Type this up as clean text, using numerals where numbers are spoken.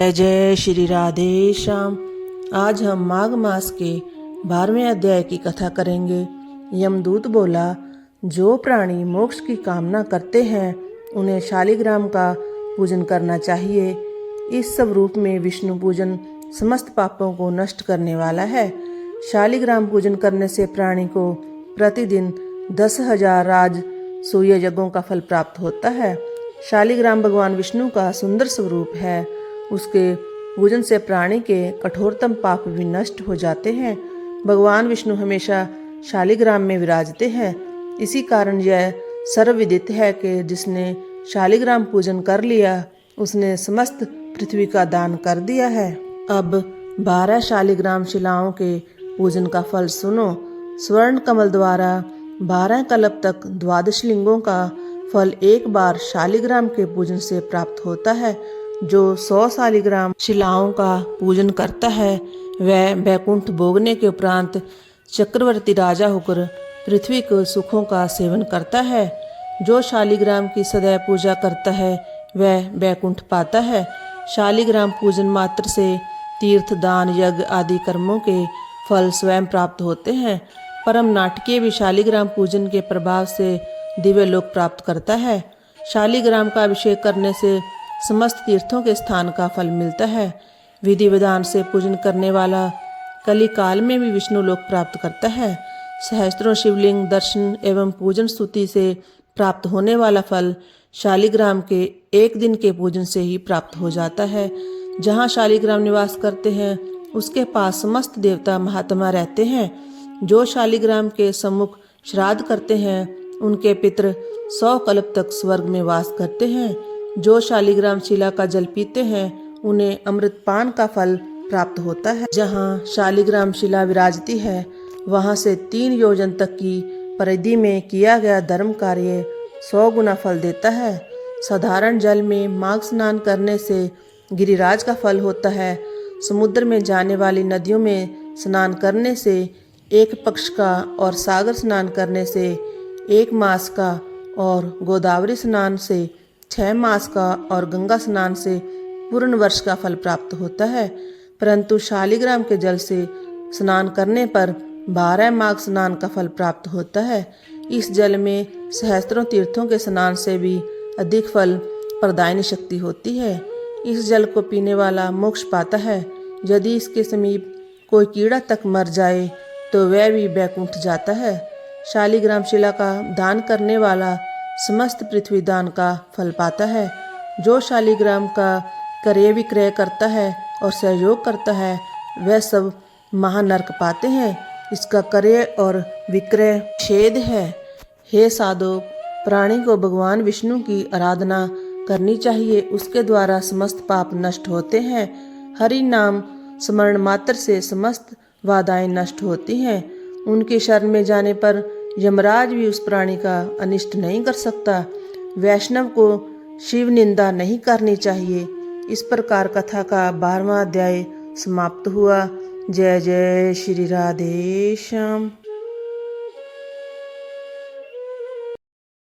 जय जय श्री राधे श्याम। आज हम माघ मास के 12वें अध्याय की कथा करेंगे। यमदूत बोला, जो प्राणी मोक्ष की कामना करते हैं उन्हें शालिग्राम का पूजन करना चाहिए। इस सब रूप में विष्णु पूजन समस्त पापों को नष्ट करने वाला है। शालिग्राम पूजन करने से प्राणी को प्रतिदिन 10,000 राजसूय यज्ञों का फल प्राप्त होता है। शालिग्राम भगवान विष्णु का सुंदर स्वरूप है। उसके पूजन से प्राणी के कठोरतम पाप भी नष्ट हो जाते हैं। भगवान विष्णु हमेशा शालिग्राम में विराजते हैं। इसी कारण यह सर्वविदित है कि जिसने शालिग्राम पूजन कर लिया उसने समस्त पृथ्वी का दान कर दिया है। अब 12 शालिग्राम शिलाओं के पूजन का फल सुनो। स्वर्ण कमल द्वारा 12 कल्प तक 12 लिंगों का फल एक बार शालिग्राम के पूजन से प्राप्त होता है। जो 100 शालिग्राम शिलाओं का पूजन करता है वह बैकुंठ भोगने के उपरांत चक्रवर्ती राजा होकर पृथ्वी के सुखों का सेवन करता है। जो शालिग्राम की सदैव पूजा करता है वह बैकुंठ पाता है। शालिग्राम पूजन मात्र से तीर्थ दान यज्ञ आदि कर्मों के फल स्वयं प्राप्त होते हैं। परम नाटकीय भी शालिग्राम पूजन के प्रभाव से दिव्य लोक प्राप्त करता है। शालिग्राम का अभिषेक करने से समस्त तीर्थों के स्थान का फल मिलता है। विधि विधान से पूजन करने वाला कली काल में भी विष्णु लोक प्राप्त करता है। सहस्त्रों शिवलिंग दर्शन एवं पूजन स्तुति से प्राप्त होने वाला फल शालिग्राम के एक दिन के पूजन से ही प्राप्त हो जाता है। जहाँ शालिग्राम निवास करते हैं उसके पास समस्त देवता महात्मा रहते हैं। जो शालिग्राम के सम्मुख श्राद्ध करते हैं उनके पितृ 100 कल्प तक स्वर्ग में वास करते हैं। जो शालिग्राम शिला का जल पीते हैं उन्हें अमृतपान का फल प्राप्त होता है। जहाँ शालिग्राम शिला विराजती है वहाँ से 3 योजन तक की परिधि में किया गया धर्म कार्य 100 गुना फल देता है। साधारण जल में माघ स्नान करने से गिरिराज का फल होता है। समुद्र में जाने वाली नदियों में स्नान करने से 1 पक्ष का और सागर स्नान करने से 1 मास का और गोदावरी स्नान से 6 मास का और गंगा स्नान से पूर्ण वर्ष का फल प्राप्त होता है। परंतु शालिग्राम के जल से स्नान करने पर 12 माघ स्नान का फल प्राप्त होता है। इस जल में सहस्त्रों तीर्थों के स्नान से भी अधिक फल प्रदायनी शक्ति होती है। इस जल को पीने वाला मोक्ष पाता है। यदि इसके समीप कोई कीड़ा तक मर जाए तो वह भी बैकुंठ जाता है। शालिग्राम शिला का दान करने वाला समस्त पृथ्वी दान का फल पाता है। जो शालिग्राम का क्रय विक्रय करता है और सहयोग करता है वह सब महानर्क पाते हैं। इसका क्रय और विक्रय छेद है। हे साधो, प्राणी को भगवान विष्णु की आराधना करनी चाहिए। उसके द्वारा समस्त पाप नष्ट होते हैं। हरि नाम स्मरण मात्र से समस्त बाधाएं नष्ट होती हैं। उनकी शरण में जाने पर यमराज भी उस प्राणी का अनिष्ट नहीं कर सकता। वैष्णव को शिव निंदा नहीं करनी चाहिए। इस प्रकार कथा का 12वां अध्याय समाप्त हुआ। जय जय श्री राधे श्याम।